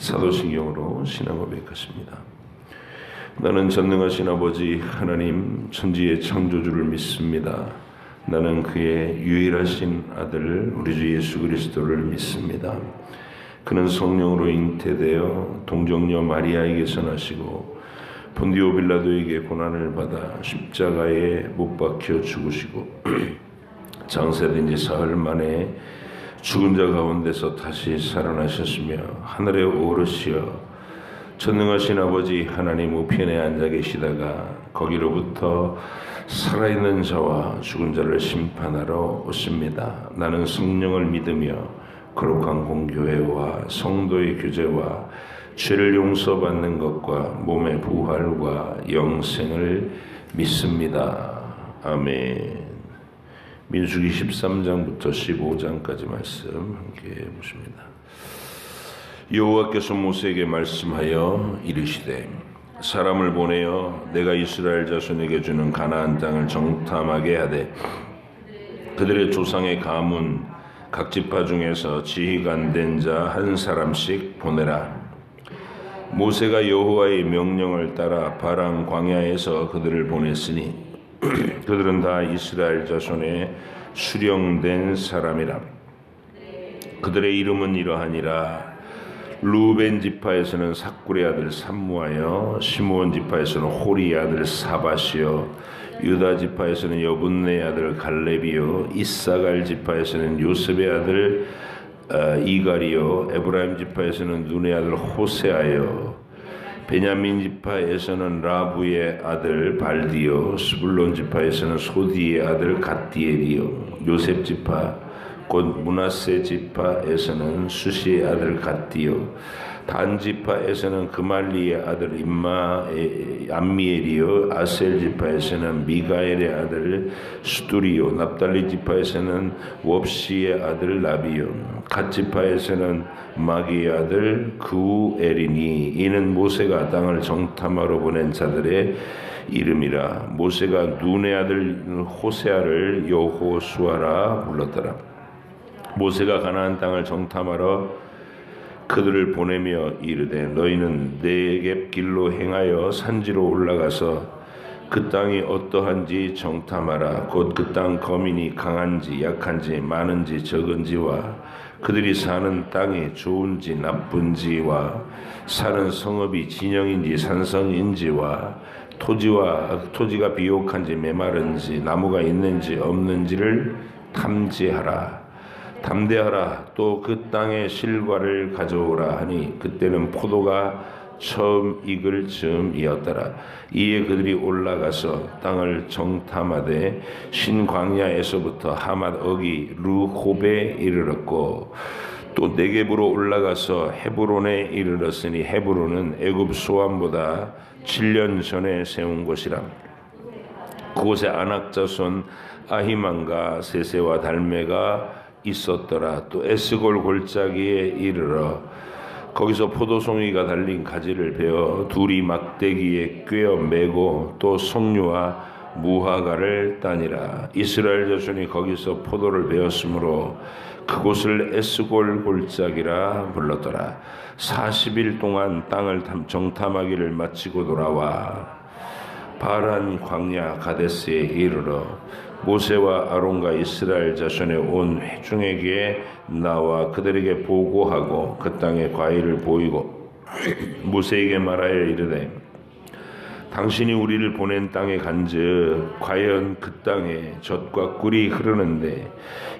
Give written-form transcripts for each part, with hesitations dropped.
사도신경으로 신앙 고백하십니다. 나는 전능하신 아버지 하나님 천지의 창조주를 믿습니다. 나는 그의 유일하신 아들 우리 주 예수 그리스도를 믿습니다. 그는 성령으로 잉태되어 동정녀 마리아에게서 나시고 본디오 빌라도에게 고난을 받아 십자가에 못 박혀 죽으시고 장사된 지 사흘 만에 죽은 자 가운데서 다시 살아나셨으며 하늘에 오르시어 전능하신 아버지 하나님 우편에 앉아 계시다가 거기로부터 살아있는 자와 죽은 자를 심판하러 오십니다. 나는 성령을 믿으며 거룩한 공교회와 성도의 교제와 죄를 용서받는 것과 몸의 부활과 영생을 믿습니다. 아멘. 민수기 13장부터 15장까지 말씀 함께 보십니다. 여호와께서 모세에게 말씀하여 이르시되 사람을 보내어 내가 이스라엘 자손에게 주는 가나안 땅을 정탐하게 하되 그들의 조상의 가문 각 지파 중에서 지휘가 안 된 자 한 사람씩 보내라. 모세가 여호와의 명령을 따라 바람 광야에서 그들을 보냈으니 그들은 다 이스라엘 자손의 수령된 사람이라. 그들의 이름은 이러하니라. 루벤 지파에서는 삭굴의 아들 삼무하여, 시므온 지파에서는 호리의 아들 사밧이요, 유다 지파에서는 여분네 아들 갈렙이요, 이사갈 지파에서는 요셉의 아들 이갈이요, 에브라임 지파에서는 눈의 아들 호세아요, 베냐민 지파에서는 라부의 아들 발디요, 스불론 지파에서는 소디의 아들 갓디엘이요, 요셉 지파 곧 므낫세 지파에서는 수시의 아들 갓디요, 단 지파에서는 그말리의 아들 암미엘이요, 아셀 지파에서는 미가엘의 아들 수두리요, 납달리 지파에서는 웁시의 아들 나비요, 갓 지파에서는 마기의 아들 구엘이니 이는 모세가 땅을 정탐하러 보낸 자들의 이름이라. 모세가 눈의 아들 호세아를 여호수아라 불렀더라. 모세가 가나안 땅을 정탐하러 그들을 보내며 이르되 너희는 네겝 길로 행하여 산지로 올라가서 그 땅이 어떠한지 정탐하라. 곧 그 땅 거민이 강한지 약한지 많은지 적은지와 그들이 사는 땅이 좋은지 나쁜지와 사는 성읍이 진영인지 산성인지와 토지가 비옥한지 메마른지 나무가 있는지 없는지를 탐지하라. 담대하라. 또 그 땅의 실과를 가져오라 하니 그때는 포도가 처음 익을 즈음이었더라. 이에 그들이 올라가서 땅을 정탐하되 신광야에서부터 하맛 어기 르홉에 이르렀고 또 네겝으로 올라가서 헤브론에 이르렀으니 헤브론은 애굽 소암보다 7년 전에 세운 곳이라. 그곳에 아낙 자손 아히만과 세세와 달메가 있었더라. 또 에스골 골짜기에 이르러 거기서 포도송이가 달린 가지를 베어 둘이 막대기에 꿰어 매고 또 석류와 무화과를 따니라. 이스라엘 자손이 거기서 포도를 베었으므로 그곳을 에스골 골짜기라 불렀더라. 40일 동안 땅을 정탐하기를 마치고 돌아와 바란 광야 가데스에 이르러 모세와 아론과 이스라엘 자손의 온 회중에게 나와 그들에게 보고하고 그 땅의 과일을 보이고 모세에게 말하여 이르되 당신이 우리를 보낸 땅에 간즉 과연 그 땅에 젖과 꿀이 흐르는데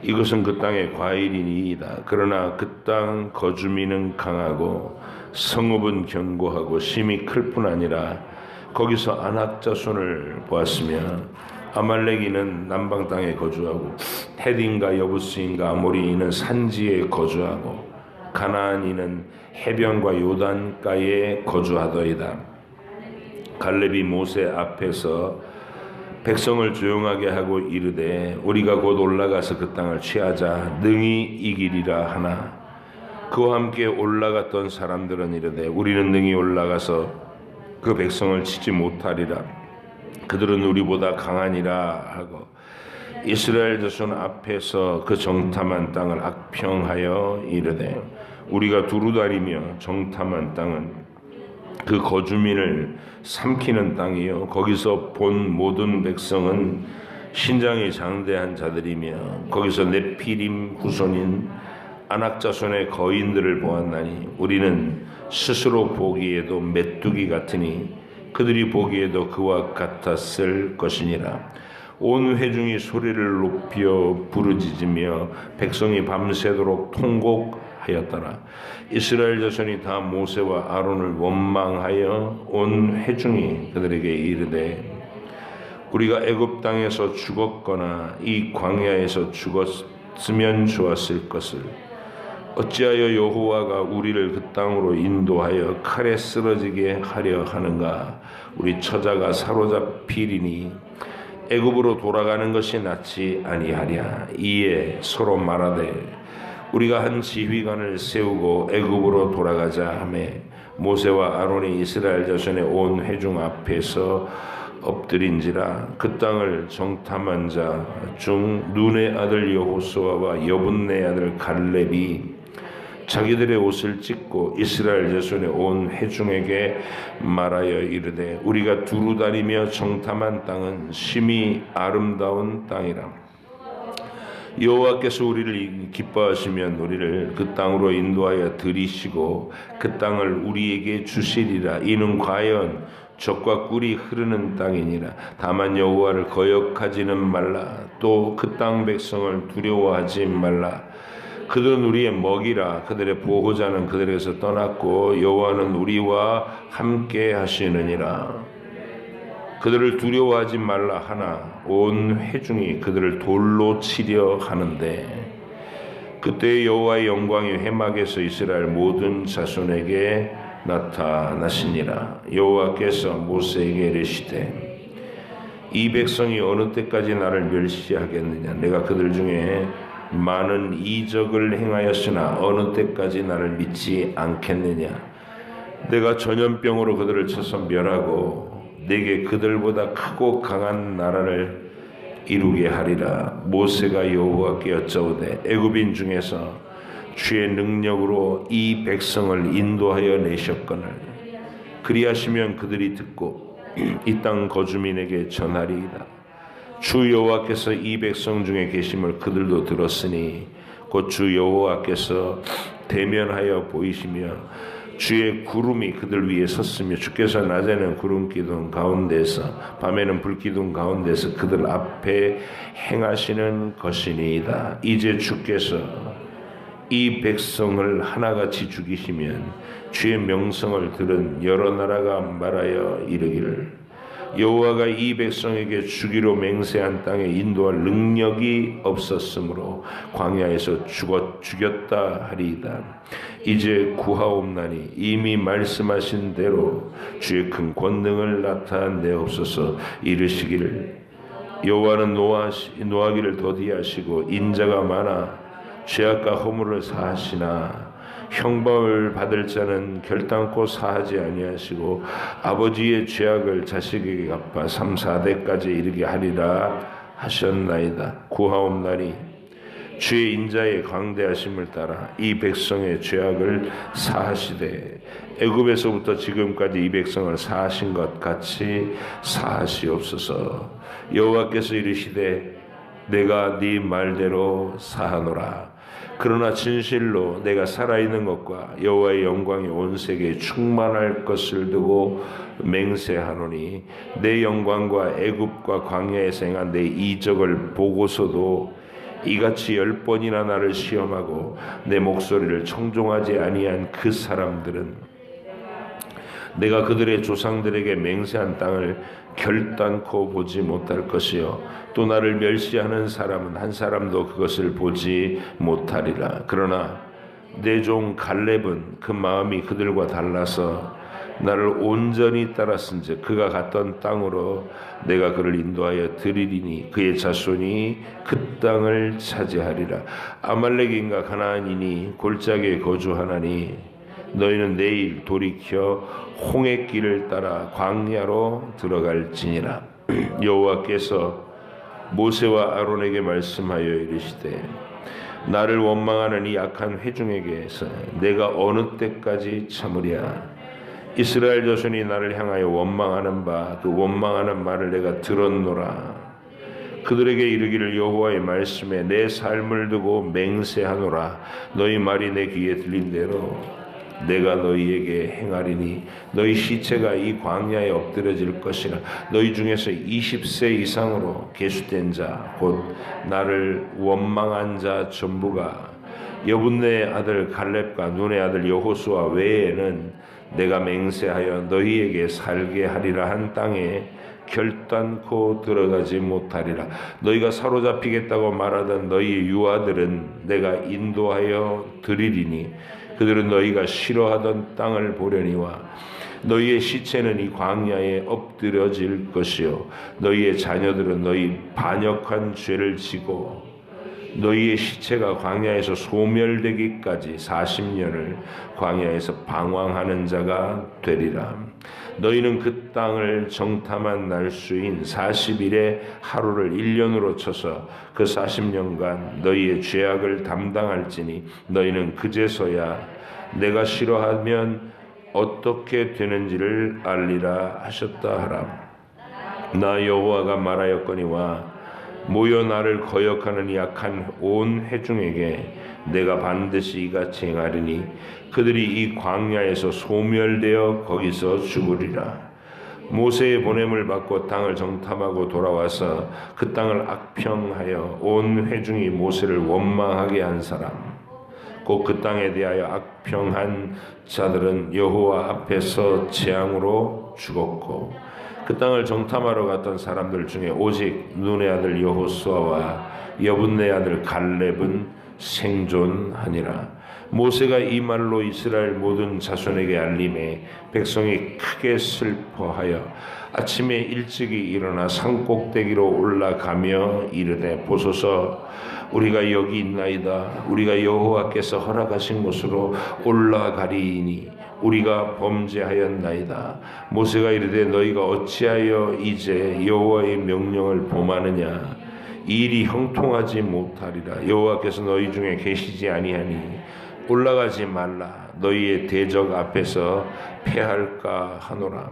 이것은 그 땅의 과일이니이다. 그러나 그 땅 거주민은 강하고 성읍은 견고하고 심이 클 뿐 아니라 거기서 아낙 자손을 보았으며 아말렉인은 남방 땅에 거주하고 헤딘과 여부스인과 아모리인은 산지에 거주하고 가나안인은 해변과 요단가에 거주하더이다. 갈렙이 모세 앞에서 백성을 조용하게 하고 이르되 우리가 곧 올라가서 그 땅을 취하자 능히 이기리라 하나 그와 함께 올라갔던 사람들은 이르되 우리는 능히 올라가서 그 백성을 치지 못하리라. 그들은 우리보다 강하니라 하고 이스라엘 자손 앞에서 그 정탐한 땅을 악평하여 이르되 우리가 두루다니며 정탐한 땅은 그 거주민을 삼키는 땅이요 거기서 본 모든 백성은 신장이 장대한 자들이며 거기서 네피림 후손인 아낙 자손의 거인들을 보았나니 우리는 스스로 보기에도 메뚜기 같으니 그들이 보기에도 그와 같았을 것이니라. 온 회중이 소리를 높여 부르짖으며 백성이 밤새도록 통곡하였더라. 이스라엘 자손이 다 모세와 아론을 원망하여 온 회중이 그들에게 이르되 우리가 애굽 땅에서 죽었거나 이 광야에서 죽었으면 좋았을 것을 어찌하여 여호와가 우리를 그 땅으로 인도하여 칼에 쓰러지게 하려 하는가. 우리 처자가 사로잡히리니 애굽으로 돌아가는 것이 낫지 아니하랴. 이에 서로 말하되 우리가 한 지휘관을 세우고 애굽으로 돌아가자 하매 모세와 아론이 이스라엘 자손의 온 회중 앞에서 엎드린지라. 그 땅을 정탐한 자 중 눈의 아들 여호수아와 여분네 아들 갈렙이 자기들의 옷을 찢고 이스라엘 자손의 온 회중에게 말하여 이르되 우리가 두루다니며 정탐한 땅은 심히 아름다운 땅이라. 여호와께서 우리를 기뻐하시면 우리를 그 땅으로 인도하여 들이시고 그 땅을 우리에게 주시리라. 이는 과연 젖과 꿀이 흐르는 땅이니라. 다만 여호와를 거역하지는 말라. 또 그 땅 백성을 두려워하지 말라. 그들은 우리의 먹이라. 그들의 보호자는 그들에게서 떠났고 여호와는 우리와 함께 하시느니라. 그들을 두려워하지 말라 하나 온 회중이 그들을 돌로 치려 하는데 그때 여호와의 영광이 회막에서 이스라엘 모든 자손에게 나타나시니라. 여호와께서 모세에게 이르시되 이 백성이 어느 때까지 나를 멸시하겠느냐. 내가 그들 중에 많은 이적을 행하였으나 어느 때까지 나를 믿지 않겠느냐. 내가 전염병으로 그들을 쳐서 멸하고 내게 그들보다 크고 강한 나라를 이루게 하리라. 모세가 여호와께 여짜오되 애굽인 중에서 주의 능력으로 이 백성을 인도하여 내셨거늘 그리하시면 그들이 듣고 이 땅 거주민에게 전하리이다. 주 여호와께서 이 백성 중에 계심을 그들도 들었으니 곧 주 여호와께서 대면하여 보이시며 주의 구름이 그들 위에 섰으며 주께서 낮에는 구름 기둥 가운데서 밤에는 불 기둥 가운데서 그들 앞에 행하시는 것이니이다. 이제 주께서 이 백성을 하나같이 죽이시면 주의 명성을 들은 여러 나라가 말하여 이르기를 여호와가 이 백성에게 주기로 맹세한 땅에 인도할 능력이 없었으므로 광야에서 죽였다 하리이다. 이제 구하옵나니 이미 말씀하신 대로 주의 큰 권능을 나타내옵소서. 이르시기를 여호와는 노하기를 더디하시고 인자가 많아 죄악과 허물을 사하시나 형벌을 받을 자는 결단코 사하지 아니하시고 아버지의 죄악을 자식에게 갚아 3, 4대까지 이르게 하리라 하셨나이다. 구하옵나니 주의 인자의 광대하심을 따라 이 백성의 죄악을 사하시되 애굽에서부터 지금까지 이 백성을 사하신 것 같이 사하시옵소서. 여호와께서 이르시되 내가 네 말대로 사하노라. 그러나 진실로 내가 살아있는 것과 여호와의 영광이 온 세계에 충만할 것을 두고 맹세하노니 내 영광과 애굽과 광야에서 행한 내 이적을 보고서도 이같이 10번이나 나를 시험하고 내 목소리를 청종하지 아니한 그 사람들은 내가 그들의 조상들에게 맹세한 땅을 결단코 보지 못할 것이요 또 나를 멸시하는 사람은 한 사람도 그것을 보지 못하리라. 그러나 내 종 갈렙은 그 마음이 그들과 달라서 나를 온전히 따랐은즉 그가 갔던 땅으로 내가 그를 인도하여 드리리니 그의 자손이 그 땅을 차지하리라. 아말렉인가 가나안이니 골짜기에 거주하나니 너희는 내일 돌이켜 홍해길을 따라 광야로 들어갈지니라. 여호와께서 모세와 아론에게 말씀하여 이르시되 나를 원망하는 이 악한 회중에게서 내가 어느 때까지 참으랴. 이스라엘 자손이 나를 향하여 원망하는 바 그 원망하는 말을 내가 들었노라. 그들에게 이르기를 여호와의 말씀에 내 삶을 두고 맹세하노라. 너희 말이 내 귀에 들린 대로 내가 너희에게 행하리니 너희 시체가 이 광야에 엎드려질 것이라. 너희 중에서 20세 이상으로 계수된 자 곧 나를 원망한 자 전부가 여분네 아들 갈렙과 눈의 아들 여호수아 외에는 내가 맹세하여 너희에게 살게 하리라 한 땅에 결단코 들어가지 못하리라. 너희가 사로잡히겠다고 말하던 너희 유아들은 내가 인도하여 드리리니 그들은 너희가 싫어하던 땅을 보려니와 너희의 시체는 이 광야에 엎드려질 것이요 너희의 자녀들은 너희 반역한 죄를 지고 너희의 시체가 광야에서 소멸되기까지 40년을 광야에서 방황하는 자가 되리라. 너희는 그 땅을 정탐한 날수인 40일의 하루를 1년으로 쳐서 그 40년간 너희의 죄악을 담당할지니 너희는 그제서야 내가 싫어하면 어떻게 되는지를 알리라 하셨다 하라. 나 여호와가 말하였거니와 모여 나를 거역하는 약한 온 회중에게 내가 반드시 이같이 행하리니 그들이 이 광야에서 소멸되어 거기서 죽으리라. 모세의 보냄을 받고 땅을 정탐하고 돌아와서 그 땅을 악평하여 온 회중이 모세를 원망하게 한 사람 곧 그 땅에 대하여 악평한 자들은 여호와 앞에서 재앙으로 죽었고 그 땅을 정탐하러 갔던 사람들 중에 오직 눈의 아들 여호수아와 여분네 아들 갈렙은 생존하니라. 모세가 이 말로 이스라엘 모든 자손에게 알림해 백성이 크게 슬퍼하여 아침에 일찍이 일어나 산꼭대기로 올라가며 이르되 보소서 우리가 여기 있나이다. 우리가 여호와께서 허락하신 곳으로 올라가리니 우리가 범죄하였나이다. 모세가 이르되 너희가 어찌하여 이제 여호와의 명령을 범하느냐. 이 일이 형통하지 못하리라. 여호와께서 너희 중에 계시지 아니하니 올라가지 말라. 너희의 대적 앞에서 패할까 하노라.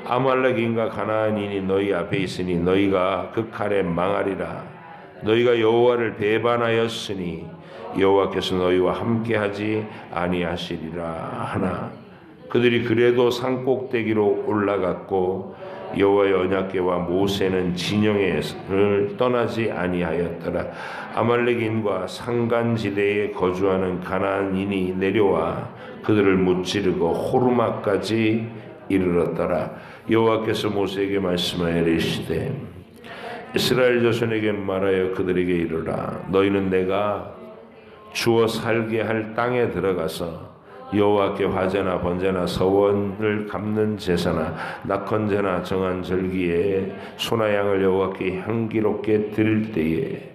아말렉인과 가나안인이 너희 앞에 있으니 너희가 그 칼에 망하리라. 너희가 여호와를 배반하였으니 여호와께서 너희와 함께하지 아니하시리라 하나. 그들이 그래도 산꼭대기로 올라갔고 여호와의 언약궤와 모세는 진영을 떠나지 아니하였더라. 아말렉인과 산간지대에 거주하는 가나안인이 내려와 그들을 무찌르고 호르마까지 이르렀더라. 여호와께서 모세에게 말씀하여 이르시되 이스라엘 자손에게 말하여 그들에게 이르라. 너희는 내가 주어 살게 할 땅에 들어가서 여호와께 화제나 번제나 서원을 갚는 제사나 낙헌제나 정한 절기에 소나 양을 여호와께 향기롭게 드릴 때에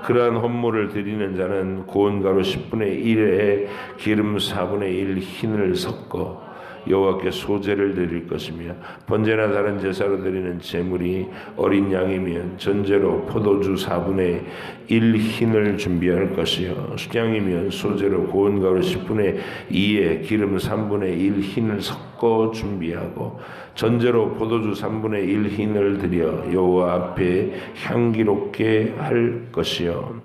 그러한 헌물을 드리는 자는 고운 가루 10분의 1에 기름 4분의 1 흰을 섞어 여호와께 소제를 드릴 것이며 번제나 다른 제사로 드리는 제물이 어린 양이면 전제로 포도주 4분의 1 흰을 준비할 것이요 수양이면 소제로 고운 가루 10분의 2에 기름 3분의 1 흰을 섞어 준비하고 전제로 포도주 3분의 1 흰을 드려 여호와 앞에 향기롭게 할 것이요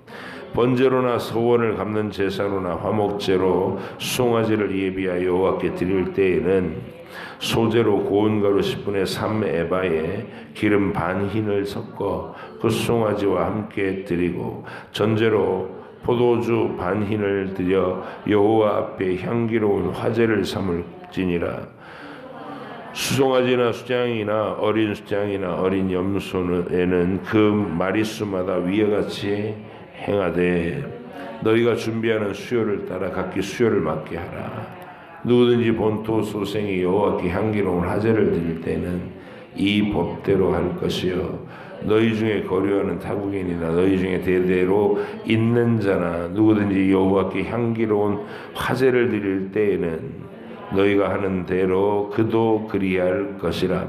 번제로나 서원을 갚는 제사로나 화목제로 수송아지를 예비하여 여호와께 드릴 때에는 소제로 고운 가루 10분의 3 에바에 기름 반 흰을 섞어 그 수송아지와 함께 드리고 전제로 포도주 반 흰을 드려 여호와 앞에 향기로운 화제를 삼을지니라. 수송아지나 수장이나 어린 수장이나 어린 염소에는 그 마리수마다 위와 같이 행하되 너희가 준비하는 수요를 따라 각기 수요를 맡게 하라. 누구든지 본토 소생이 여호와께 향기로운 화제를 드릴 때는 이 법대로 할 것이요 너희 중에 거류하는 타국인이나 너희 중에 대대로 있는 자나 누구든지 여호와께 향기로운 화제를 드릴 때에는 너희가 하는 대로 그도 그리할 것이라.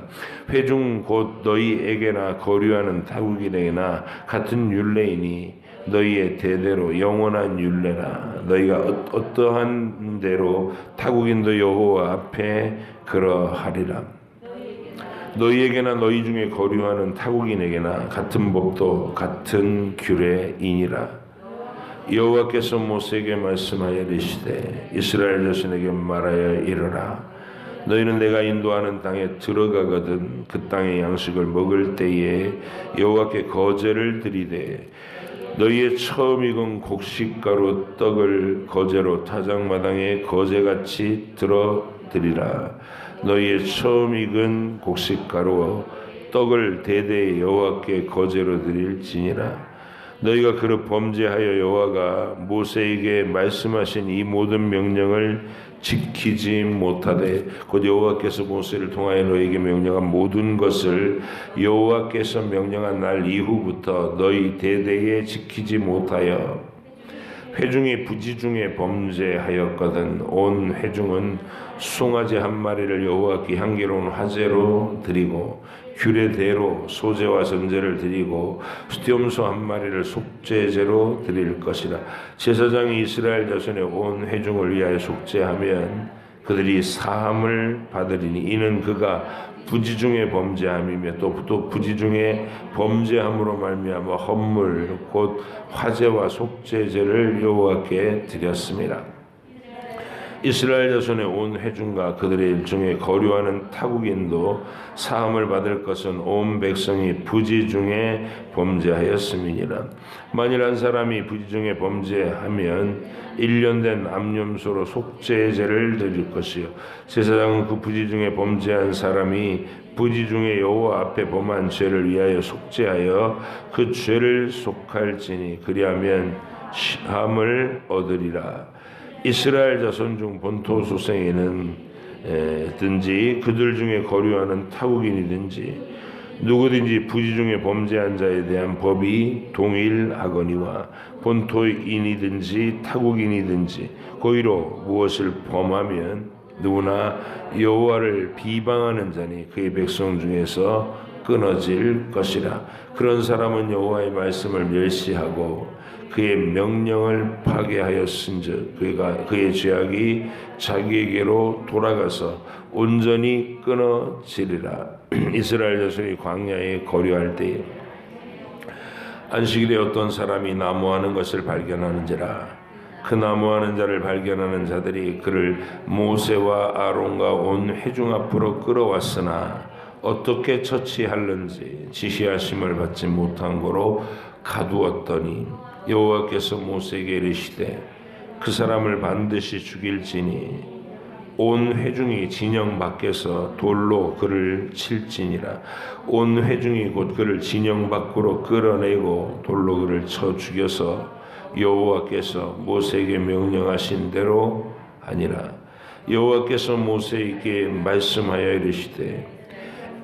회중 곧 너희에게나 거류하는 타국인에게나 같은 율례이니 너희의 대대로 영원한 율례라. 너희가 어떠한 대로 타국인도 여호와 앞에 그러하리라. 너희에게나 너희 중에 거류하는 타국인에게나 같은 법도 같은 규례이니라. 여호와께서 모세에게 말씀하여 이르시되 이스라엘 자손에게 말하여 이르라. 너희는 내가 인도하는 땅에 들어가거든 그 땅의 양식을 먹을 때에 여호와께 거제를 드리되 너희의 처음 익은 곡식가루 떡을 거제로 타작마당에 거제같이 들어드리라. 너희의 처음 익은 곡식가루 떡을 대대에 여호와께 거제로 드릴지니라. 너희가 그릇 범죄하여 여호와가 모세에게 말씀하신 이 모든 명령을 지키지 못하되 곧 여호와께서 모세를 통하여 너희에게 명령한 모든 것을 여호와께서 명령한 날 이후부터 너희 대대에 지키지 못하여 회중이 부지 중에 범죄하였거든 온 회중은 송아지 한 마리를 여호와께 향기로운 화제로 드리고 규례대로 소제와 전제를 드리고 수염소 한 마리를 속죄제로 드릴 것이라. 제사장이 이스라엘 자손의 온 회중을 위하여 속죄하면 그들이 사함을 받으리니 이는 그가 부지 중에 범죄함이며 또 부지 중에 범죄함으로 말미암아 헌물 곧 화제와 속죄제를 여호와께 드렸습니다. 이스라엘 자손의 온 회중과 그들의 일종에 거류하는 타국인도 사함을 받을 것은 온 백성이 부지 중에 범죄하였음이니라. 만일 한 사람이 부지 중에 범죄하면 1년 된 암염소로 속죄제를 드릴 것이요 제사장은 그 부지 중에 범죄한 사람이 부지 중에 여호와 앞에 범한 죄를 위하여 속죄하여 그 죄를 속할지니 그리하면 시함을 얻으리라. 이스라엘 자손 중 본토 소생에는 든지 그들 중에 거류하는 타국인이든지 누구든지 부지 중에 범죄한 자에 대한 법이 동일하거니와 본토인이든지 타국인이든지 고의로 무엇을 범하면 누구나 여호와를 비방하는 자니 그의 백성 중에서 끊어질 것이라. 그런 사람은 여호와의 말씀을 멸시하고 그의 명령을 파괴하였은즉 그의 죄악이 자기에게로 돌아가서 온전히 끊어지리라. 이스라엘 자손이 광야에 거류할 때에 안식일에 어떤 사람이 나무하는 것을 발견하는지라. 그 나무하는 자를 발견하는 자들이 그를 모세와 아론과 온 회중 앞으로 끌어왔으나 어떻게 처치할는지 지시하심을 받지 못한 거로 가두었더니 여호와께서 모세에게 이르시되 그 사람을 반드시 죽일지니 온 회중이 진영 밖에서 돌로 그를 칠지니라. 온 회중이 곧 그를 진영 밖으로 끌어내고 돌로 그를 쳐 죽여서 여호와께서 모세에게 명령하신 대로 하니라. 여호와께서 모세에게 말씀하여 이르시되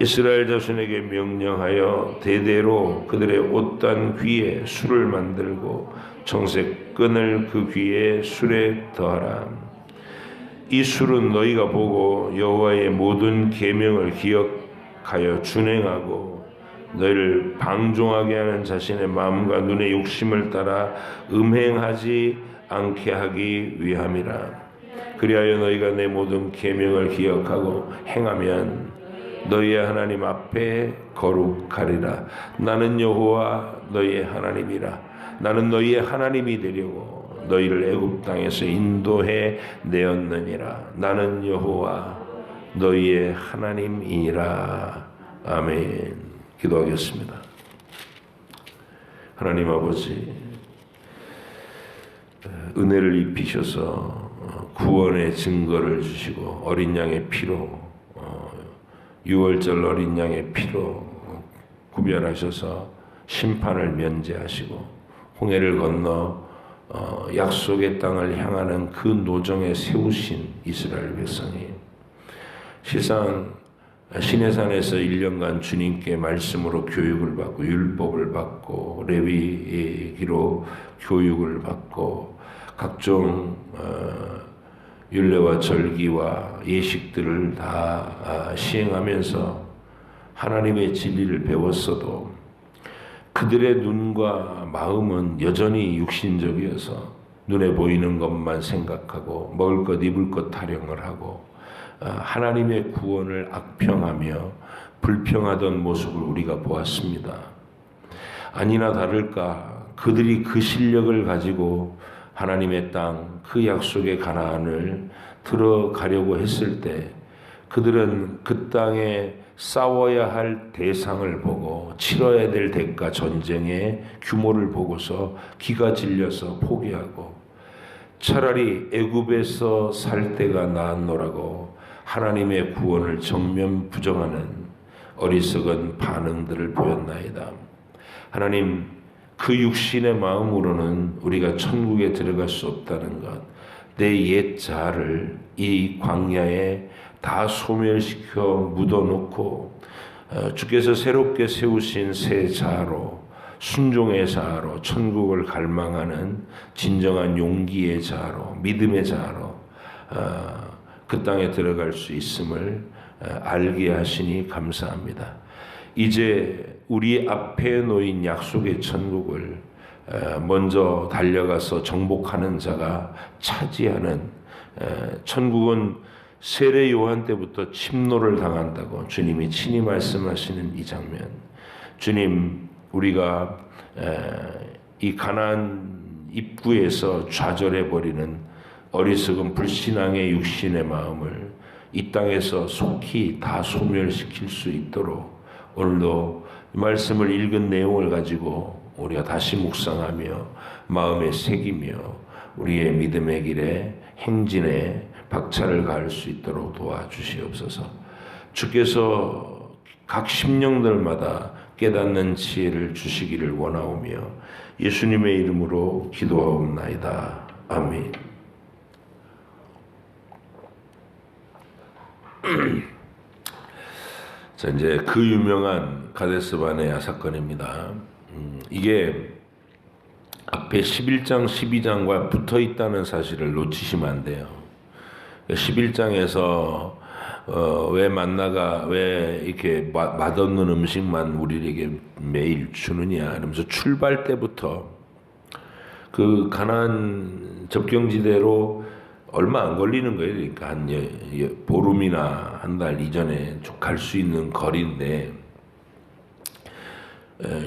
이스라엘 자손에게 명령하여 대대로 그들의 옷단 귀에 술을 만들고 정색 끈을 그 귀에 술에 더하라. 이 술은 너희가 보고 여호와의 모든 계명을 기억하여 준행하고 너희를 방종하게 하는 자신의 마음과 눈의 욕심을 따라 음행하지 않게 하기 위함이라. 그리하여 너희가 내 모든 계명을 기억하고 행하면 너희의 하나님 앞에 거룩하리라. 나는 여호와 너희의 하나님이라. 나는 너희의 하나님이 되려고 너희를 애굽 땅에서 인도해 내었느니라. 나는 여호와 너희의 하나님이니라. 아멘. 기도하겠습니다. 하나님 아버지, 은혜를 입히셔서 구원의 증거를 주시고 어린 양의 피로 6월절 어린 양의 피로 구별하셔서 심판을 면제하시고 홍해를 건너 약속의 땅을 향하는 그 노정에 세우신 이스라엘 백성이 실상 시내산에서 1년간 주님께 말씀으로 교육을 받고 율법을 받고 레위기로 교육을 받고 각종 율례와 절기와 예식들을 다 시행하면서 하나님의 진리를 배웠어도 그들의 눈과 마음은 여전히 육신적이어서 눈에 보이는 것만 생각하고 먹을 것 입을 것 타령을 하고 하나님의 구원을 악평하며 불평하던 모습을 우리가 보았습니다. 아니나 다를까 그들이 그 실력을 가지고 하나님의 땅, 그 약속의 가나안을 들어가려고 했을 때 그들은 그 땅에 싸워야 할 대상을 보고 치러야 될 대가 전쟁의 규모를 보고서 기가 질려서 포기하고 차라리 애굽에서 살 때가 나았노라고 하나님의 구원을 정면 부정하는 어리석은 반응들을 보였나이다. 하나님, 그 육신의 마음으로는 우리가 천국에 들어갈 수 없다는 것, 내 옛 자아를 이 광야에 다 소멸시켜 묻어놓고 주께서 새롭게 세우신 새 자아로, 순종의 자아로, 천국을 갈망하는 진정한 용기의 자아로, 믿음의 자아로 그 땅에 들어갈 수 있음을 알게 하시니 감사합니다. 이제 우리 앞에 놓인 약속의 천국을 먼저 달려가서 정복하는 자가 차지하는, 천국은 세례 요한 때부터 침노를 당한다고 주님이 친히 말씀하시는 이 장면, 주님, 우리가 이 가나안 입구에서 좌절해 버리는 어리석은 불신앙의 육신의 마음을 이 땅에서 속히 다 소멸시킬 수 있도록 오늘도 말씀을 읽은 내용을 가지고 우리가 다시 묵상하며 마음에 새기며 우리의 믿음의 길에 행진에 박차를 가할 수 있도록 도와주시옵소서. 주께서 각 심령들마다 깨닫는 지혜를 주시기를 원하오며 예수님의 이름으로 기도하옵나이다. 아멘. 자, 이제 그 유명한 가데스 바네아 사건입니다. 이게 앞에 11장, 12장과 붙어 있다는 사실을 놓치시면 안 돼요. 11장에서 왜 만나가 왜 이렇게 맛없는 음식만 우리에게 매일 주느냐 이러면서 출발 때부터 그 가나안 접경지대로 얼마 안 걸리는 거예요. 그러니까 한 보름이나 한 달 이전에 갈 수 있는 거리인데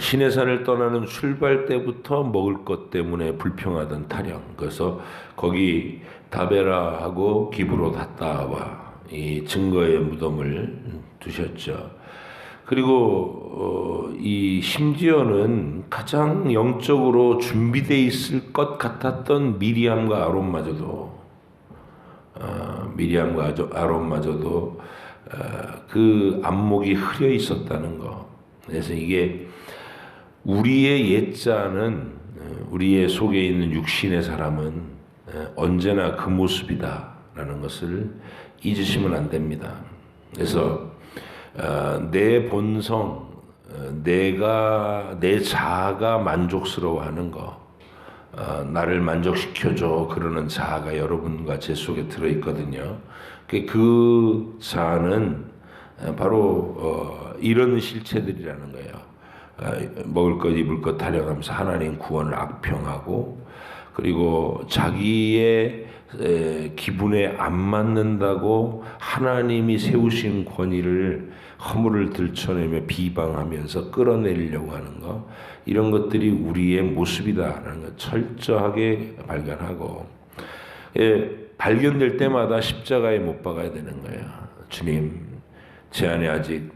시내산을 떠나는 출발 때부터 먹을 것 때문에 불평하던 타령. 그래서 거기 다베라하고 기브로 닷다와 이 증거의 무덤을 두셨죠. 그리고 이 심지어는 가장 영적으로 준비되어 있을 것 같았던 미리암과 아론마저도 그 안목이 흐려 있었다는 거. 그래서 이게 우리의 옛자는, 우리의 속에 있는 육신의 사람은 언제나 그 모습이다라는 것을 잊으시면 안 됩니다. 그래서 내 본성, 내 자아가 만족스러워하는 거, 나를 만족시켜줘 그러는 자아가 여러분과 제 속에 들어있거든요. 그 자아는 바로 이런 실체들이라는 거예요. 먹을 것 입을 것 타령하면서 하나님 구원을 악평하고, 그리고 자기의 기분에 안 맞는다고 하나님이 세우신 권위를 허물을 들춰내며 비방하면서 끌어내리려고 하는 것, 이런 것들이 우리의 모습이다라는 것 철저하게 발견하고, 발견될 때마다 십자가에 못 박아야 되는 거예요. 주님, 제 안에 아직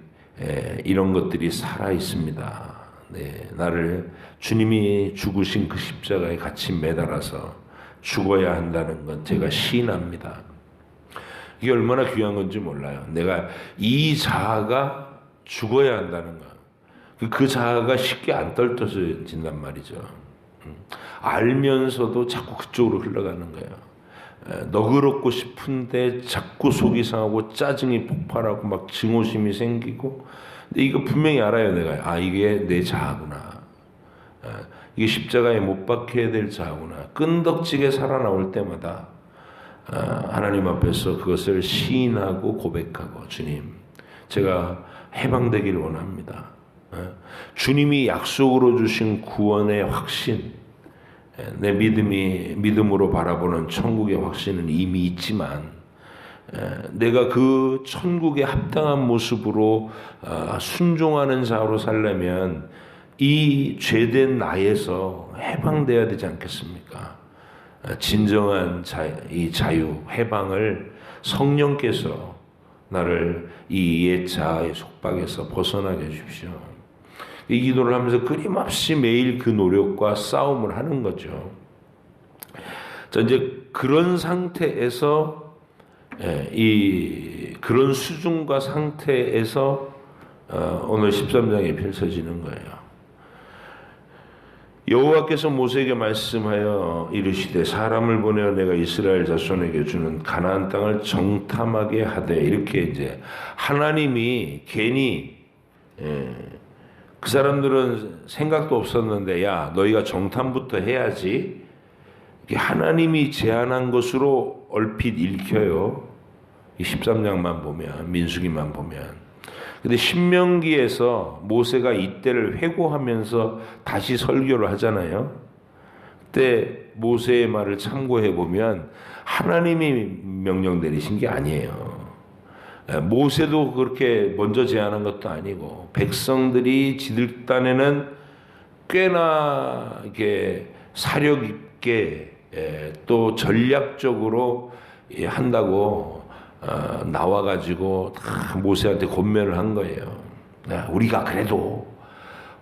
이런 것들이 살아 있습니다. 네, 나를 주님이 죽으신 그 십자가에 같이 매달아서 죽어야 한다는 건 제가 시인합니다. 이게 얼마나 귀한 건지 몰라요. 내가 이 자아가 죽어야 한다는 거. 그 자아가 쉽게 안 떨어진단 말이죠. 알면서도 자꾸 그쪽으로 흘러가는 거예요. 너그럽고 싶은데 자꾸 속이 상하고 짜증이 폭발하고 막 증오심이 생기고. 근데 이거 분명히 알아요. 내가 이게 내 자아구나. 이게 십자가에 못 박혀야 될 자아구나. 끈덕지게 살아나올 때마다 하나님 앞에서 그것을 시인하고 고백하고, 주님, 제가 해방되길 원합니다. 주님이 약속으로 주신 구원의 확신, 내 믿음으로 바라보는 천국의 확신은 이미 있지만 내가 그 천국에 합당한 모습으로 순종하는 자로 살려면 이 죄된 나에서 해방되어야 되지 않겠습니까? 진정한 이 자유, 해방을 성령께서 나를 이 옛 자아의 속박에서 벗어나게 해주십시오. 이 기도를 하면서 끊임없이 매일 그 노력과 싸움을 하는 거죠. 자, 이제 그런 상태에서 그런 수준과 상태에서 오늘 13장이 펼쳐지는 거예요. 여호와께서 모세에게 말씀하여 이르시되 사람을 보내어 내가 이스라엘 자손에게 주는 가나안 땅을 정탐하게 하되, 이렇게 이제 하나님이 괜히 그 사람들은 생각도 없었는데 야 너희가 정탐부터 해야지, 하나님이 제안한 것으로 얼핏 읽혀요. 이 13장만 보면, 민수기만 보면. 근데 신명기에서 모세가 이때를 회고하면서 다시 설교를 하잖아요. 그때 모세의 말을 참고해 보면 하나님이 명령 내리신 게 아니에요. 모세도 그렇게 먼저 제안한 것도 아니고, 백성들이 지들 딴에는 꽤나 이렇게 사력 있게 또 전략적으로 한다고 나와가지고 다 모세한테 권면을 한 거예요. 우리가 그래도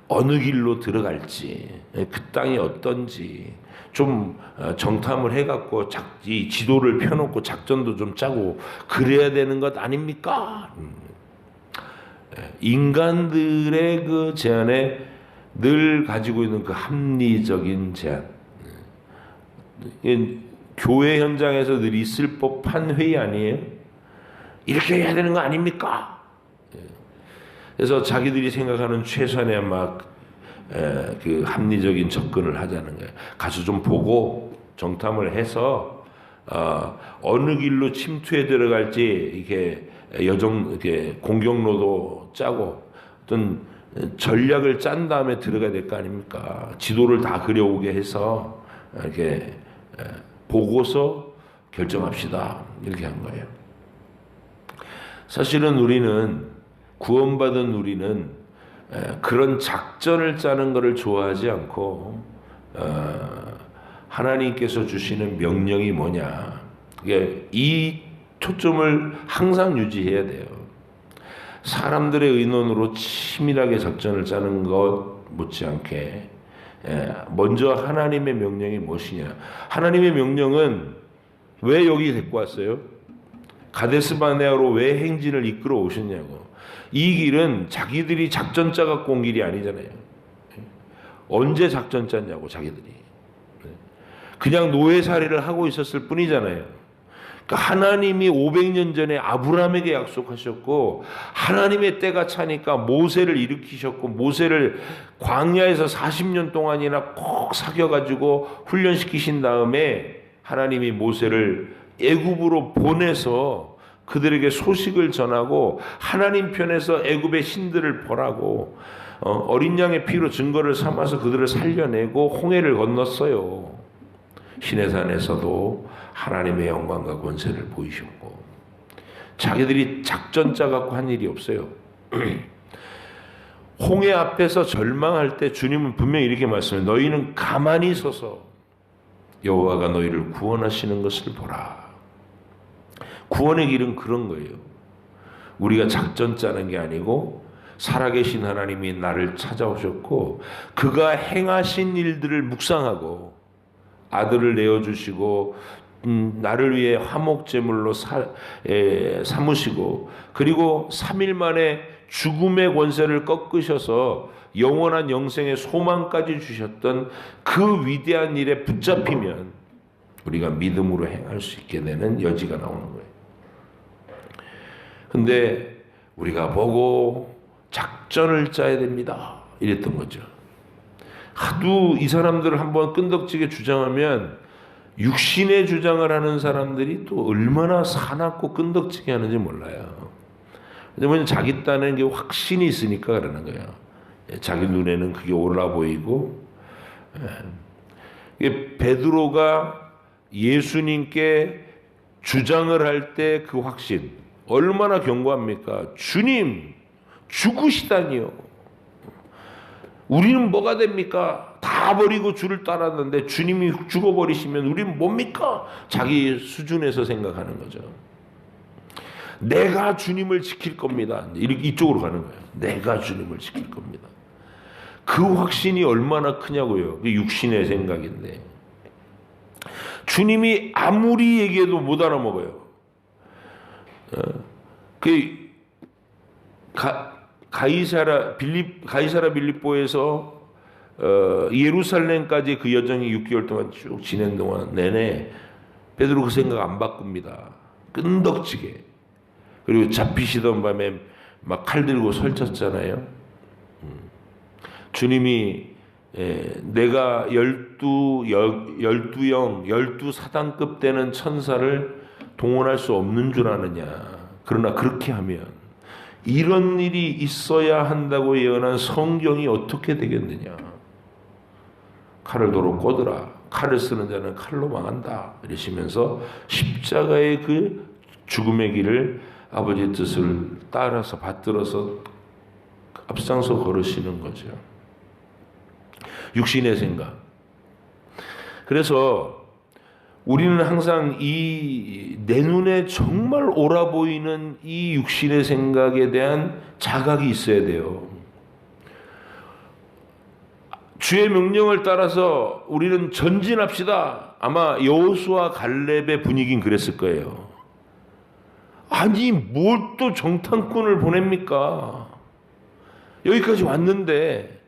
어느 길로 들어갈지, 그 땅이 어떤지 좀 정탐을 해갖고 이 지도를 펴놓고 작전도 좀 짜고 그래야 되는 것 아닙니까? 인간들의 그 제안에 늘 가지고 있는 그 합리적인 제안, 교회 현장에서 늘 있을 법한 회의 아니에요? 이렇게 해야 되는 거 아닙니까? 그래서 자기들이 생각하는 최선의 그 합리적인 접근을 하자는 거예요. 가서 좀 보고 정탐을 해서 어느 길로 침투해 들어갈지 이렇게 공격로도 짜고 어떤 전략을 짠 다음에 들어가야 될 거 아닙니까? 지도를 다 그려오게 해서 이렇게 보고서 결정합시다, 이렇게 한 거예요. 사실은 우리는, 구원받은 우리는 그런 작전을 짜는 것을 좋아하지 않고 하나님께서 주시는 명령이 뭐냐, 이 초점을 항상 유지해야 돼요. 사람들의 의논으로 치밀하게 작전을 짜는 것 못지않게 먼저 하나님의 명령이 무엇이냐. 하나님의 명령은 왜 여기 데리고 왔어요? 가데스바네아로 왜 행진을 이끌어 오셨냐고. 이 길은 자기들이 작전 짜갖고 온 길이 아니잖아요. 언제 작전 짰냐고, 자기들이. 그냥 노예살이를 하고 있었을 뿐이잖아요. 그러니까 하나님이 500년 전에 아브라함에게 약속하셨고, 하나님의 때가 차니까 모세를 일으키셨고, 모세를 광야에서 40년 동안이나 꼭 사귀어가지고 훈련시키신 다음에 하나님이 모세를 애굽으로 보내서 그들에게 소식을 전하고 하나님 편에서 애굽의 신들을 벌하고 어린 양의 피로 증거를 삼아서 그들을 살려내고 홍해를 건넜어요. 시내산에서도 하나님의 영광과 권세를 보이셨고, 자기들이 작전 짜갖고 한 일이 없어요. 홍해 앞에서 절망할 때 주님은 분명히 이렇게 말씀해요. 너희는 가만히 서서 여호와가 너희를 구원하시는 것을 보라. 구원의 길은 그런 거예요. 우리가 작전 짜는 게 아니고 살아계신 하나님이 나를 찾아오셨고 그가 행하신 일들을 묵상하고 아들을 내어주시고 나를 위해 화목제물로 삼으시고, 그리고 3일 만에 죽음의 권세를 꺾으셔서 영원한 영생의 소망까지 주셨던 그 위대한 일에 붙잡히면 우리가 믿음으로 행할 수 있게 되는 여지가 나오는 거예요. 근데 우리가 보고 작전을 짜야 됩니다, 이랬던 거죠. 하도 이 사람들을 한번 끈덕지게 주장하면 육신의 주장을 하는 사람들이 또 얼마나 사납고 끈덕지게 하는지 몰라요. 왜냐면 자기 딴에 게 확신이 있으니까 그러는 거예요. 자기 눈에는 그게 옳아 보이고, 베드로가 예수님께 주장을 할 때 그 확신 얼마나 견고합니까? 주님 죽으시다니요. 우리는 뭐가 됩니까? 다 버리고 주를 따랐는데 주님이 죽어버리시면 우리는 뭡니까? 자기 수준에서 생각하는 거죠. 내가 주님을 지킬 겁니다. 이쪽으로 가는 거예요. 내가 주님을 지킬 겁니다. 그 확신이 얼마나 크냐고요. 그 육신의 생각인데 주님이 아무리 얘기해도 못 알아먹어요. 가이사라 빌립보에서 예루살렘까지 그 여정이 6개월 동안 쭉 지낸 동안 내내 베드로 그 생각 안 바꿉니다. 끈덕지게. 그리고 잡히시던 밤에 막 칼 들고 설쳤잖아요. 주님이 내가 12 사단급 되는 천사를 동원할 수 없는 줄 아느냐. 그러나 그렇게 하면 이런 일이 있어야 한다고 예언한 성경이 어떻게 되겠느냐. 칼을 도로 꽂으라. 칼을 쓰는 자는 칼로 망한다. 이러시면서 십자가의 그 죽음의 길을 아버지의 뜻을 따라서 받들어서 앞장서 걸으시는 거죠. 육신의 생각. 그래서 우리는 항상 이 내 눈에 정말 옳아 보이는 이 육신의 생각에 대한 자각이 있어야 돼요. 주의 명령을 따라서 우리는 전진합시다. 아마 여호수아 갈렙의 분위기는 그랬을 거예요. 아니 뭘 또 정탐꾼을 보냅니까? 여기까지 왔는데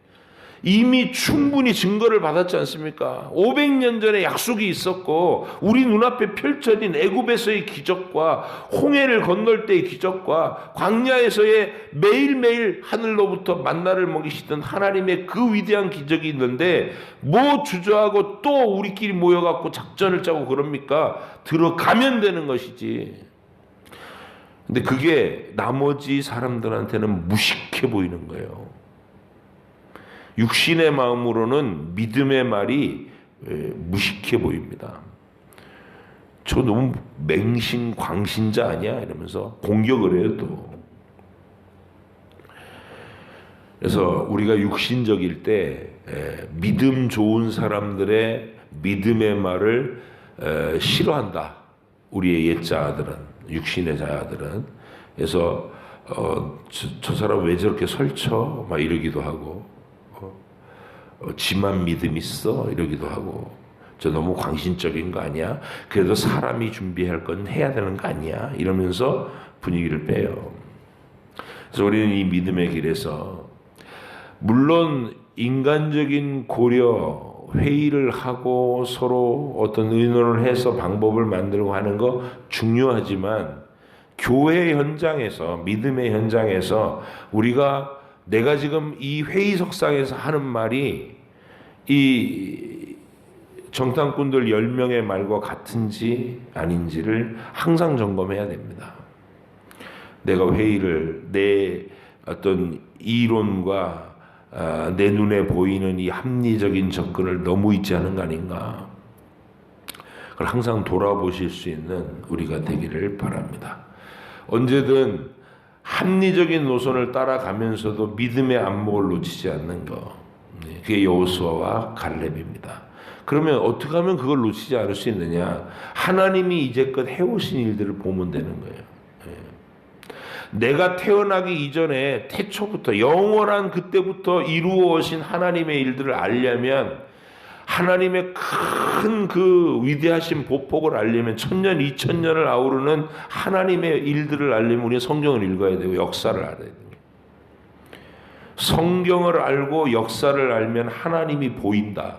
이미 충분히 증거를 받았지 않습니까? 500년 전에 약속이 있었고 우리 눈앞에 펼쳐진 애굽에서의 기적과 홍해를 건널 때의 기적과 광야에서의 매일매일 하늘로부터 만나를 먹이시던 하나님의 그 위대한 기적이 있는데 뭐 주저하고 또 우리끼리 모여갖고 작전을 짜고 그럽니까? 들어가면 되는 것이지. 근데 그게 나머지 사람들한테는 무식해 보이는 거예요. 육신의 마음으로는 믿음의 말이 무식해 보입니다. 저 너무 맹신 광신자 아니야? 이러면서 공격을 해요 또. 그래서 우리가 육신적일 때 믿음 좋은 사람들의 믿음의 말을 싫어한다. 우리의 옛자들은, 육신의 자들은. 그래서 저 사람 왜 저렇게 설쳐? 막 이러기도 하고. 지만 믿음 있어? 이러기도 하고. 저 너무 광신적인 거 아니야? 그래도 사람이 준비할 건 해야 되는 거 아니야? 이러면서 분위기를 빼요. 그래서 우리는 이 믿음의 길에서 물론 인간적인 고려, 회의를 하고 서로 어떤 의논을 해서 방법을 만들고 하는 거 중요하지만 교회 현장에서, 믿음의 현장에서 우리가 내가 지금 이 회의석상에서 하는 말이 이 정탐꾼들 10명의 말과 같은지 아닌지를 항상 점검해야 됩니다. 내가 회의를 내 어떤 이론과 내 눈에 보이는 이 합리적인 접근을 너무 잊지 않은 거 아닌가. 그걸 항상 돌아보실 수 있는 우리가 되기를 바랍니다. 언제든 합리적인 노선을 따라가면서도 믿음의 안목을 놓치지 않는 것. 그게 여호수아와 갈렙입니다. 그러면 어떻게 하면 그걸 놓치지 않을 수 있느냐? 하나님이 이제껏 해오신 일들을 보면 되는 거예요. 내가 태어나기 이전에 태초부터 영원한 그때부터 이루어 오신 하나님의 일들을 알려면, 하나님의 큰 그 위대하신 보폭을 알려면, 1000년 2000년을 아우르는 하나님의 일들을 알려면 우리는 성경을 읽어야 되고 역사를 알아야 됩니다. 성경을 알고 역사를 알면 하나님이 보인다.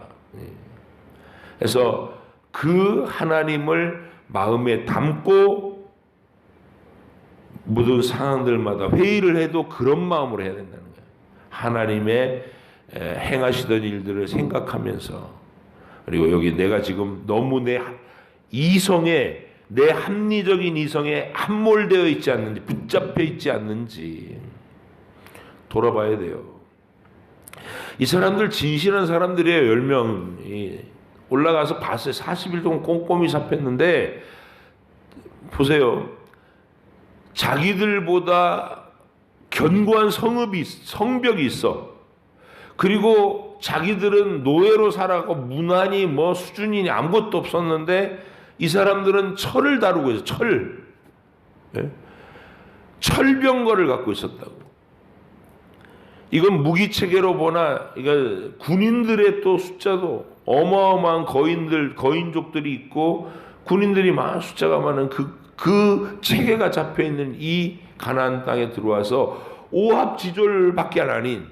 그래서 그 하나님을 마음에 담고 모든 상황들마다 회의를 해도 그런 마음으로 해야 된다는 거예요. 하나님의 행하시던 일들을 생각하면서, 그리고 여기 내가 지금 너무 내 이성에, 내 합리적인 이성에 함몰되어 있지 않는지, 붙잡혀 있지 않는지 돌아봐야 돼요. 이 사람들 진실한 사람들이에요. 10명 올라가서 봤어요. 40일 동안 꼼꼼히 살폈는데 보세요. 자기들보다 견고한 성벽이 있어. 그리고 자기들은 노예로 살아가고 문화니 뭐 수준이니 아무것도 없었는데 이 사람들은 철을 다루고 있어. 철병거를 갖고 있었다고. 이건 무기체계로 보나 이거 군인들의 또 숫자도 어마어마한 거인족들이 있고 군인들이 숫자가 많은 그 체계가 잡혀 있는 이 가나안 땅에 들어와서 오합지졸밖에 아닌,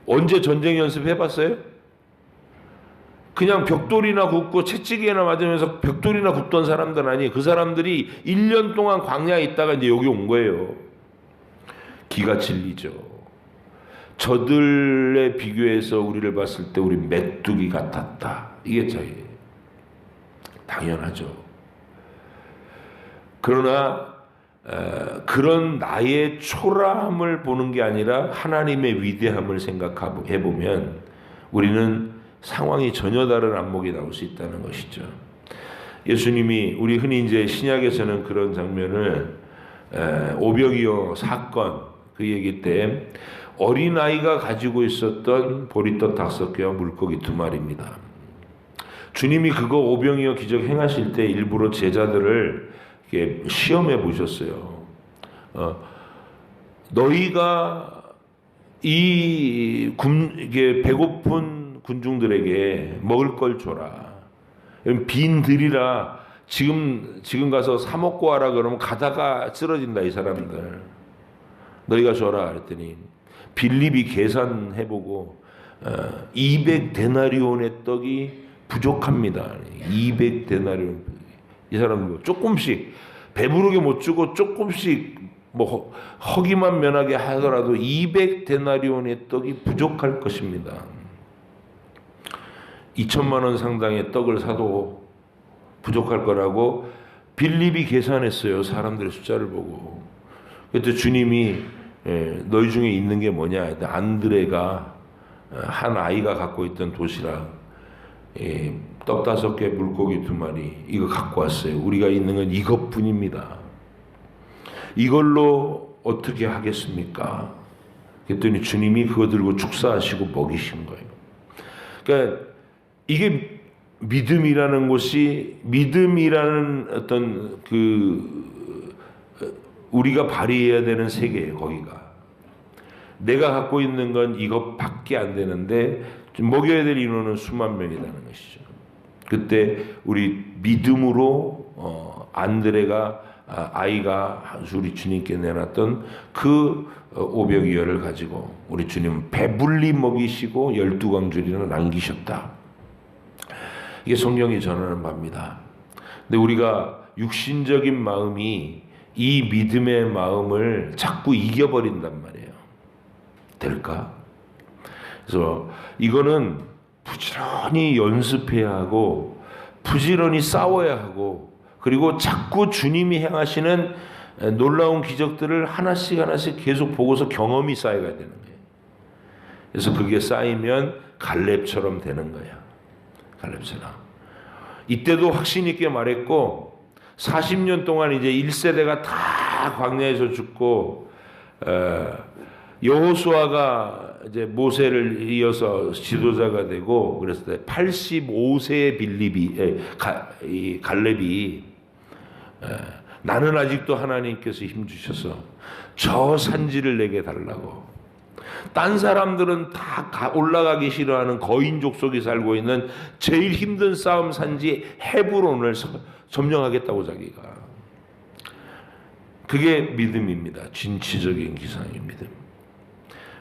언제 전쟁 연습해봤어요? 그냥 벽돌이나 굽고 채찍이나 맞으면서 벽돌이나 굽던 사람들 아니에요. 그 사람들이 1년 동안 광야에 있다가 이제 여기 온 거예요. 기가 질리죠. 저들에 비교해서 우리를 봤을 때 우리 메뚜기 같았다. 이게 차이예요. 당연하죠. 그러나 그런 나의 초라함을 보는 게 아니라 하나님의 위대함을 생각해 보면 우리는 상황이 전혀 다른 안목이 나올 수 있다는 것이죠. 예수님이 우리 흔히 이제 신약에서는 그런 장면을 오병이어 사건 그 얘기 때 어린아이가 가지고 있었던 보리떡 5개와 물고기 2마리입니다. 주님이 그거 오병이어 기적 행하실 때 일부러 제자들을 이렇게 시험해 보셨어요. 너희가 이게 배고픈 군중들에게 먹을 걸 줘라. 빈 들이라 지금 가서 사 먹고 와라 그러면 가다가 쓰러진다 이 사람들. 너희가 줘라 그랬더니 빌립이 계산해보고 200데나리온의 떡이 부족합니다. 200데나리온. 이 사람들 조금씩 배부르게 못 주고 조금씩 뭐 허기만 면하게 하더라도 200데나리온의 떡이 부족할 것입니다. 2천만 원 상당의 떡을 사도 부족할 거라고 빌립이 계산했어요. 사람들의 숫자를 보고. 그때 주님이 너희 중에 있는 게 뭐냐? 안드레가 한 아이가 갖고 있던 도시락 떡 5개 물고기 2마리 이거 갖고 왔어요. 우리가 있는 건 이것뿐입니다. 이걸로 어떻게 하겠습니까? 그랬더니 주님이 그거 들고 축사하시고 먹이신 거예요. 그러니까 이게 믿음이라는 어떤 우리가 발휘해야 되는 세계예요. 거기가 내가 갖고 있는 건 이것밖에 안 되는데 먹여야 될 인원은 수만 명이라는 것이죠. 그때 우리 믿음으로 안드레가 아이가 우리 주님께 내놨던 그 오병이어를 가지고 우리 주님은 배불리 먹이시고 12광주리나 남기셨다. 이게 성경이 전하는 바입니다. 근데 우리가 육신적인 마음이 이 믿음의 마음을 자꾸 이겨버린단 말이에요. 될까? 그래서 이거는 부지런히 연습해야 하고 부지런히 싸워야 하고 그리고 자꾸 주님이 행하시는 놀라운 기적들을 하나씩 계속 보고서 경험이 쌓여가야 되는 거예요. 그래서 그게 쌓이면 갈렙처럼 되는 거야. 갈렙처럼. 이때도 확신 있게 말했고 40년 동안 이제 1세대가 다 광야에서 죽고 여호수아가 이제 모세를 이어서 지도자가 되고 그랬을 때 85세의 갈렙이 나는 아직도 하나님께서 힘 주셔서 저 산지를 내게 달라고. 딴 사람들은 다 올라가기 싫어하는 거인족 속에 살고 있는 제일 힘든 싸움 산지 헤브론을 점령하겠다고 자기가. 그게 믿음입니다. 진취적인 기상의 믿음.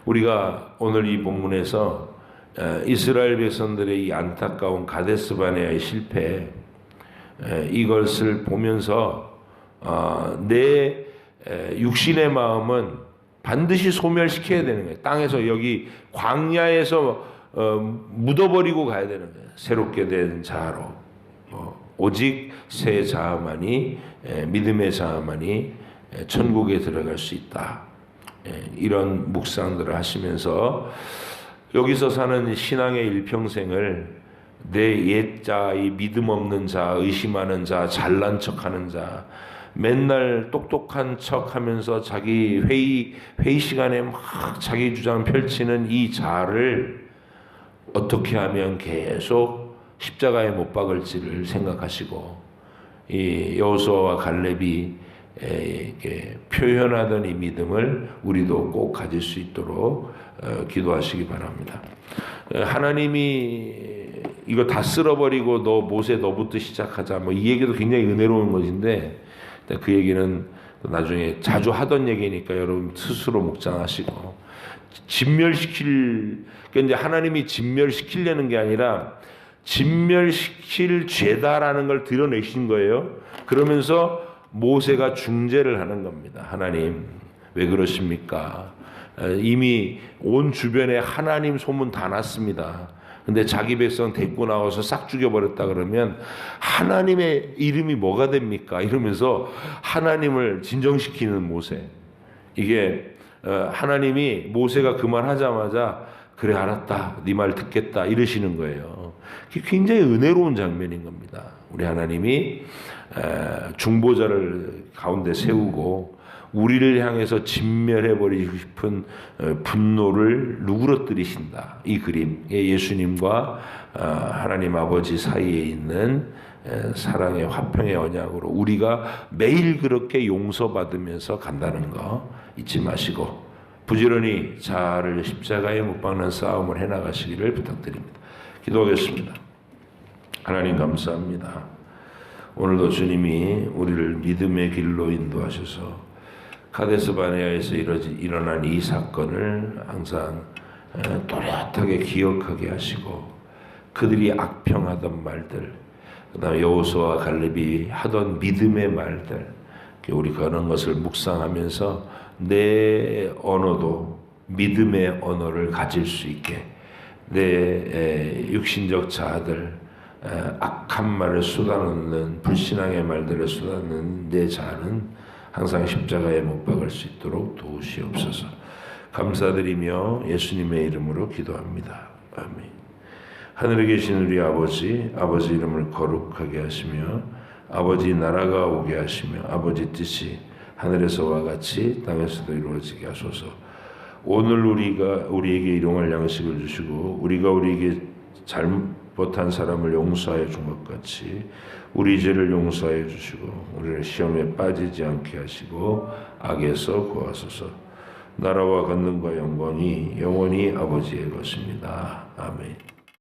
우리가 오늘 이 본문에서 이스라엘 백성들의 이 안타까운 가데스 바네아의 실패 이것을 보면서 내 육신의 마음은 반드시 소멸시켜야 되는 거예요. 땅에서 여기 광야에서 묻어버리고 가야 되는 거예요. 새롭게 된 자아로. 오직 새 자아만이 믿음의 자아만이 천국에 들어갈 수 있다. 이런 묵상들을 하시면서 여기서 사는 신앙의 일평생을 내 옛자, 이 믿음 없는 자, 의심하는 자, 잘난 척하는 자, 맨날 똑똑한 척하면서 자기 회의 시간에 막 자기 주장 펼치는 이 자를 어떻게 하면 계속 십자가에 못 박을지를 생각하시고, 이 여호수아와 갈렙이 이렇게 표현하던 이 믿음을 우리도 꼭 가질 수 있도록 기도하시기 바랍니다. 하나님이 이거 다 쓸어버리고 너 모세 너부터 시작하자, 뭐 이 얘기도 굉장히 은혜로운 것인데, 그 얘기는 나중에 자주 하던 얘기니까 여러분 스스로 묵상하시고, 그러니까 이제 하나님이 진멸시키려는 게 아니라 진멸시킬 죄다라는 걸 드러내신 거예요. 그러면서 모세가 중재를 하는 겁니다. 하나님 왜 그러십니까? 이미 온 주변에 하나님 소문 다 났습니다. 근데 자기 백성 데리고 나와서 싹 죽여버렸다 그러면 하나님의 이름이 뭐가 됩니까? 이러면서 하나님을 진정시키는 모세. 이게 하나님이 모세가 그 말 하자마자 그래 알았다, 네 말 듣겠다 이러시는 거예요. 굉장히 은혜로운 장면인 겁니다. 우리 하나님이 중보자를 가운데 세우고 우리를 향해서 진멸해버리고 싶은 분노를 누그러뜨리신다. 이 그림, 예수님과 하나님 아버지 사이에 있는 사랑의 화평의 언약으로 우리가 매일 그렇게 용서받으면서 간다는 거 잊지 마시고 부지런히 자아를 십자가에 못 박는 싸움을 해나가시기를 부탁드립니다. 기도하겠습니다. 하나님 감사합니다. 오늘도 주님이 우리를 믿음의 길로 인도하셔서 가데스 바네아에서 일어난 이 사건을 항상 또렷하게 기억하게 하시고 그들이 악평하던 말들, 그다음에 여호수아와 갈렙이 하던 믿음의 말들, 우리 그런 것을 묵상하면서 내 언어도 믿음의 언어를 가질 수 있게, 내 육신적 자아들, 악한 말을 쏟아놓는 불신앙의 말들을 쏟아놓는 내 자아는 항상 십자가에 못 박을 수 있도록 도우시옵소서. 감사드리며 예수님의 이름으로 기도합니다. 아멘. 하늘에 계신 우리 아버지 이름을 거룩하게 하시며 아버지 나라가 오게 하시며 아버지 뜻이 하늘에서와 같이 땅에서도 이루어지게 하소서. 오늘 우리에게 일용할 양식을 주시고 우리가 우리에게 잘못한 사람을 용서하여 준 것 같이 우리 죄를 용서하여 주시고 우리를 시험에 빠지지 않게 하시고 악에서 구하소서. 나라와 권능과 영광이 영원히 아버지의 것입니다. 아멘.